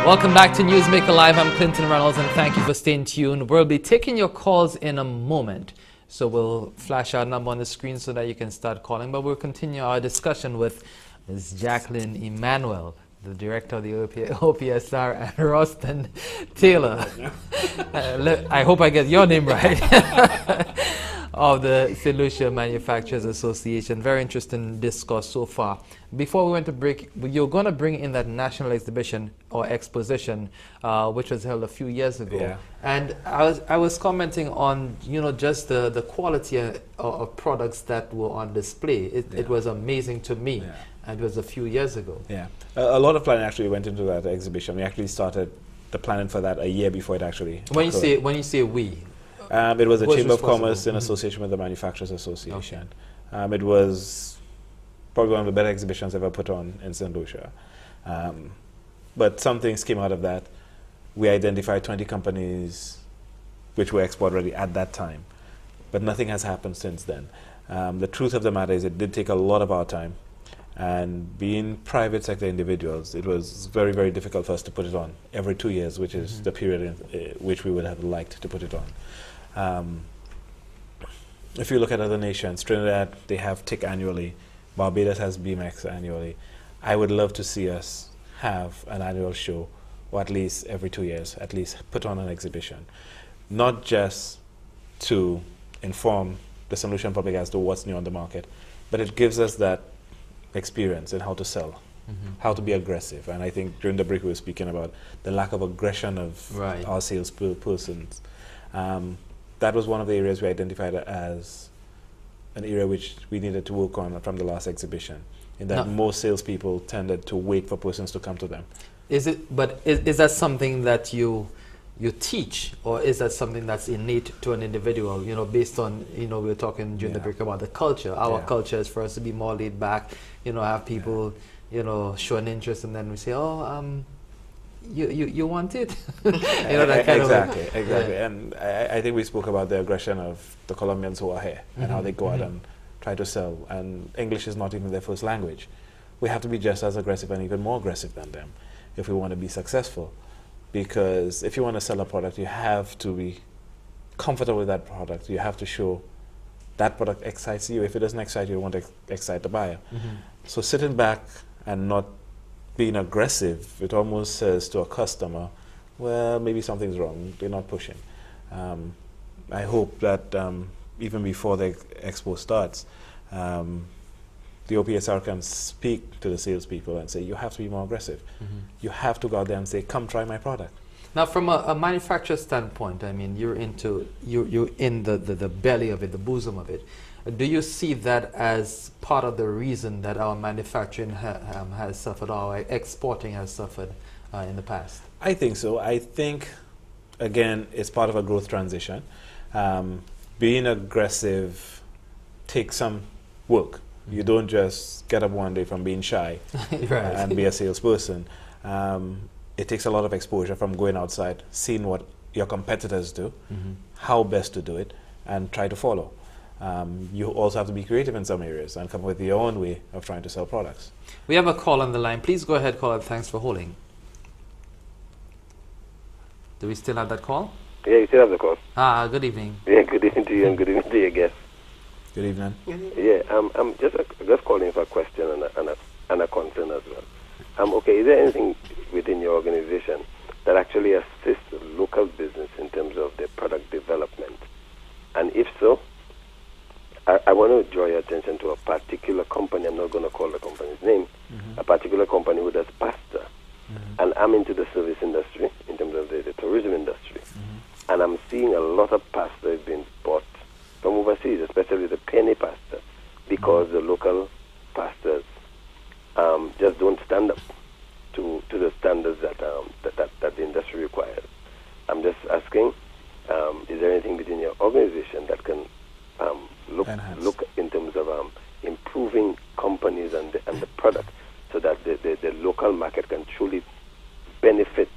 Welcome back to Newsmaker Live. I'm Clinton Reynolds, and thank you for staying tuned. We'll be taking your calls in a moment, so we'll flash our number on the screen so that you can start calling. But we'll continue our discussion with Ms. Jacqueline Emmanuel, the director of the OPSR, and Roston Taylor. I hope I get your name right. Of the St. Lucia Manufacturers Association. Very interesting discourse so far. Before we went to break, you're going to bring in that national exhibition or exposition, which was held a few years ago. Yeah. And I was commenting on, just the quality of products that were on display. It was amazing to me. Yeah. And it was a few years ago. Yeah, a lot of planning actually went into that exhibition. We actually started the planning for that a year before it actually When occurred. you say we, it was the who's Chamber of responsible? Commerce in association with the Manufacturers Association. It was probably one of the better exhibitions ever put on in St. Lucia. But some things came out of that. We identified 20 companies which were export ready at that time, but nothing has happened since then. The truth of the matter is it did take a lot of our time, and being private sector individuals, it was very, very difficult for us to put it on every 2 years, which is the period in which we would have liked to put it on. If you look at other nations, Trinidad, they have TIC annually. Barbados has BMX annually. I would love to see us have an annual show, or at least every 2 years, at least put on an exhibition. Not just to inform the St. Lucian public as to what's new on the market, but it gives us that experience in how to sell, how to be aggressive. And I think during the break we were speaking about the lack of aggression of our salespersons. That was one of the areas we identified as an area which we needed to work on from the last exhibition, in that most salespeople tended to wait for persons to come to them. Is that something that you teach, or is that something that's innate to an individual, based on, we were talking during the break about the culture. Our culture is for us to be more laid back, have people, show an interest, and then we say, you want it? That kind exactly. And I think we spoke about the aggression of the Colombians who are here and how they go out and try to sell, and English is not even their first language. We have to be just as aggressive and even more aggressive than them if we want to be successful. Because if you want to sell a product, you have to be comfortable with that product. You have to show that product excites you. If it doesn't excite you, you want to excite the buyer. So sitting back and not being aggressive, it almost says to a customer, well, maybe something's wrong. They're not pushing. I hope that even before the expo starts, the OPSR can speak to the salespeople and say, you have to be more aggressive. You have to go out there and say, come try my product. Now, from a manufacturer standpoint, I mean, you're in the belly of it, the bosom of it. Do you see that as part of the reason that our manufacturing has suffered, or our exporting has suffered in the past? I think so. I think, again, it's part of a growth transition. Being aggressive takes some work. You don't just get up one day from being shy and be a salesperson. It takes a lot of exposure from going outside, seeing what your competitors do, how best to do it, and try to follow. You also have to be creative in some areas and come up with your own way of trying to sell products. We have a call on the line. Please go ahead, caller. Thanks for holding. Do we still have that call? Yeah, you still have the call. Good evening. Yeah, good evening to you and good evening to your guests. Good evening. Yeah, I'm just calling for a question and a concern as well. Okay, is there anything within your organization that actually assists local business in terms of their product development? And if so, I want to draw your attention to a particular company. I'm not going to call the company's name. A particular company who does pasta. And I'm into the service industry, in terms of the tourism industry. And I'm seeing a lot of pasta being bought from overseas, especially the penny pasta, because the local pastas just don't stand up to the standards that the industry requires. I'm just asking, is there anything within your organization that can look in terms of improving companies and the product, so that the local market can truly benefit,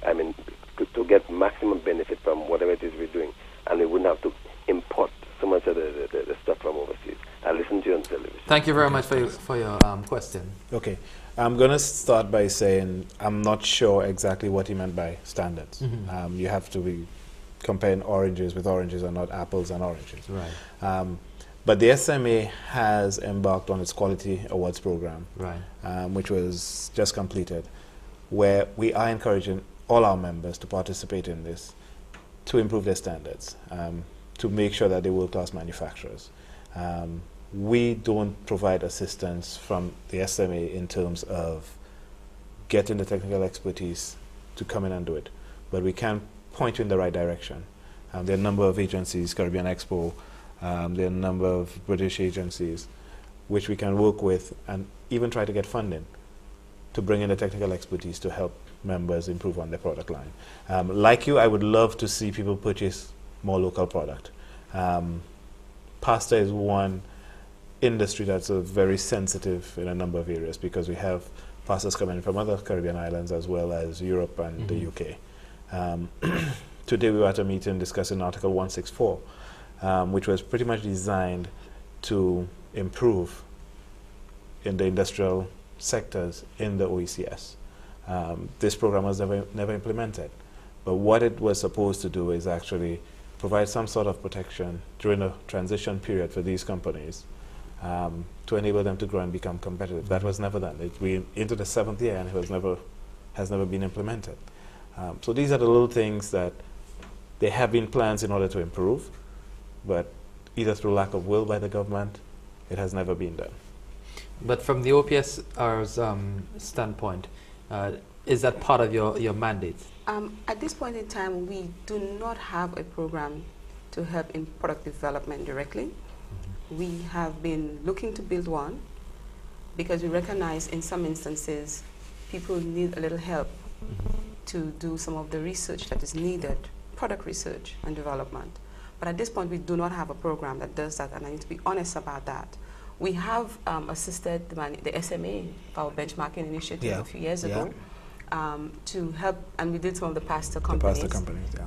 to get maximum benefit from whatever it is we're doing, and we wouldn't have to import so much of the stuff from overseas. I listen to you on television. Thank you very much for your question. Okay. I'm going to start by saying I'm not sure exactly what he meant by standards. You have to be comparing oranges with oranges and not apples and oranges. Right. But the SMA has embarked on its Quality Awards program, Right. Which was just completed, where we are encouraging all our members to participate in this to improve their standards, to make sure that they're world-class manufacturers. We don't provide assistance from the SMA in terms of getting the technical expertise to come in and do it, but we can point you in the right direction. There are a number of agencies, Caribbean Expo, there are a number of British agencies which we can work with and even try to get funding to bring in the technical expertise to help members improve on their product line. Like you, I would love to see people purchase more local product. Pasta is one industry that's very sensitive in a number of areas because we have pastas coming from other Caribbean islands as well as Europe and the UK. Today we were at a meeting discussing Article 164, which was pretty much designed to improve in the industrial sectors in the OECS. This program was never implemented, but what it was supposed to do is actually provide some sort of protection during a transition period for these companies to enable them to grow and become competitive. That was never done. We're into the 7th year and it has never been implemented. So these are the little things that there have been plans in order to improve, but either through lack of will by the government, it has never been done. But from the OPSR's standpoint, is that part of your mandate? At this point in time, we do not have a program to help in product development directly. We have been looking to build one because we recognize in some instances people need a little help to do some of the research that is needed, product research and development. But at this point, we do not have a program that does that, and I need to be honest about that. We have assisted the SMA, our benchmarking initiative, a few years ago, to help, and we did some of the pasta companies,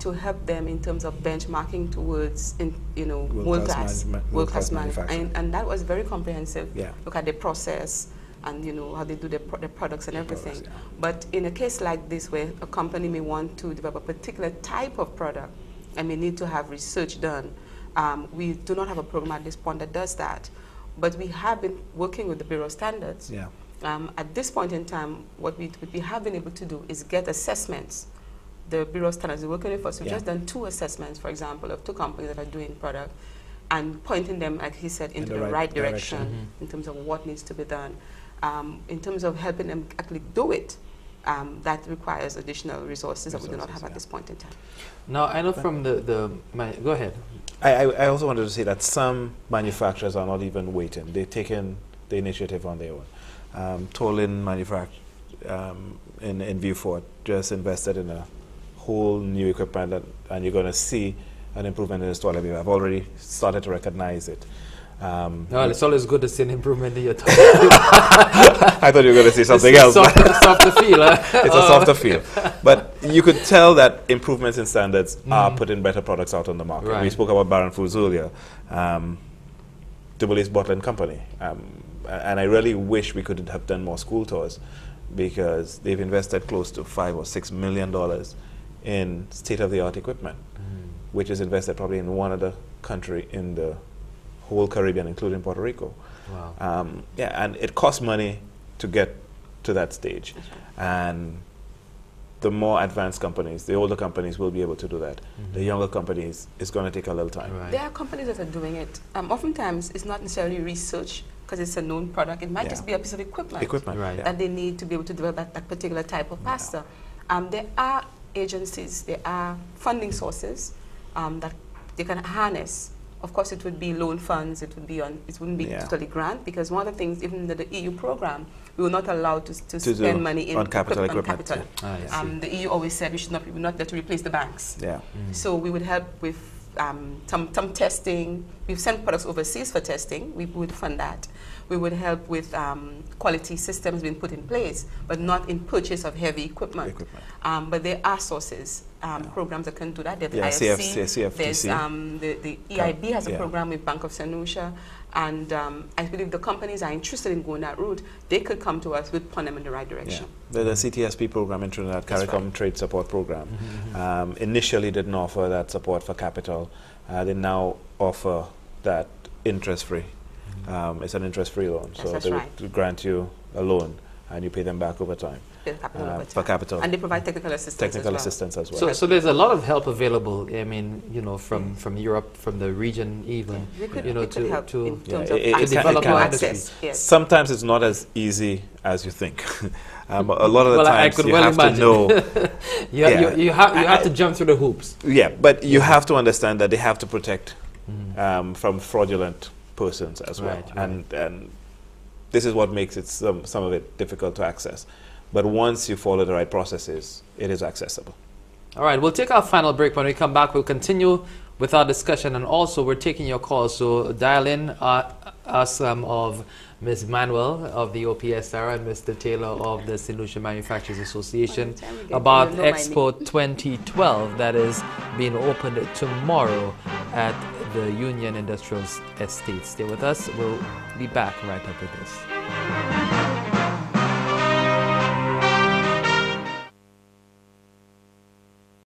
to help them in terms of benchmarking towards, world-class manufacturing. And that was very comprehensive. Look at the process and how they do the products and everything. But in a case like this, where a company may want to develop a particular type of product and may need to have research done, we do not have a program at this point that does that. But we have been working with the Bureau of Standards. At this point in time, what we have been able to do is get assessments. The Bureau of Standards is working with us. We've just done 2 assessments, for example, of 2 companies that are doing product and pointing them, like he said, into the right direction in terms of what needs to be done. In terms of helping them actually do it, that requires additional resources that we do not have at this point in time. Now, I know from go ahead. I also wanted to say that some manufacturers are not even waiting. They're taking the initiative on their own. Tolin in Viewfort just invested in a whole new equipment, and you're going to see an improvement in this toilet. I've already started to recognize it. Well, it's always good to see an improvement in your toilet. I thought you were going to say something else. Softer feel, huh? It's a softer feel. But you could tell that improvements in standards are putting better products out on the market. Right. We spoke about Baron Foods earlier, Double Ace Bottling Company. And I really wish we could have done more school tours because they've invested close to $5 or $6 million in state-of-the-art equipment, which is invested probably in one other country in the whole Caribbean, including Puerto Rico. Wow. And it costs money to get to that stage. And the more advanced companies, the older companies will be able to do that. The younger companies, it's going to take a little time. Right. There are companies that are doing it. Oftentimes, it's not necessarily research because it's a known product. It might just be a piece of equipment, that they need to be able to develop that particular type of pasta. There are agencies, there are funding sources that they can harness. Of course, it would be loan funds. It wouldn't be totally grant, because one of the things, even in the EU program, we were not allowed to spend money in capital equipment. The EU always said we would not let to replace the banks. So we would help with some testing. We've sent products overseas for testing. We would fund that. We would help with quality systems being put in place, but not in purchase of heavy equipment. But there are sources programs that can do that. There's Yeah, IFC, CFTC. there's the EIB has a Yeah. program with Bank of St. Lucia, and I believe the companies are interested in going that route. They could come to us, with point them in the right direction. Yeah. The CTSP program in Trinidad, CARICOM Trade Support Program, initially didn't offer that support for capital. They now offer that interest-free. It's an interest-free loan, Yes, so that's they right. would grant you a loan and you pay them back over time. For capital. And they provide technical assistance as well. So there's a lot of help available. I mean, from Europe, from the region, even We could, to help in terms Yeah, of it access, develop can- our access. Yes. Sometimes it's not as easy as you think. A lot of the Well, I times could you well have imagine. to know. you have to jump through the hoops. Yeah, but you have to understand that they have to protect from fraudulent persons as well. Right. And this is what makes it some of it difficult to access. But once you follow the right processes, it is accessible. All right, we'll take our final break. When we come back, we'll continue with our discussion, and also we're taking your calls. So dial in us of Ms. Manuel of the OPSR and Mr. Taylor of the St. Lucia Manufacturers Association about Expo 2012 that is being opened tomorrow at the Union Industrial Estate. Stay with us. We'll be back right after this.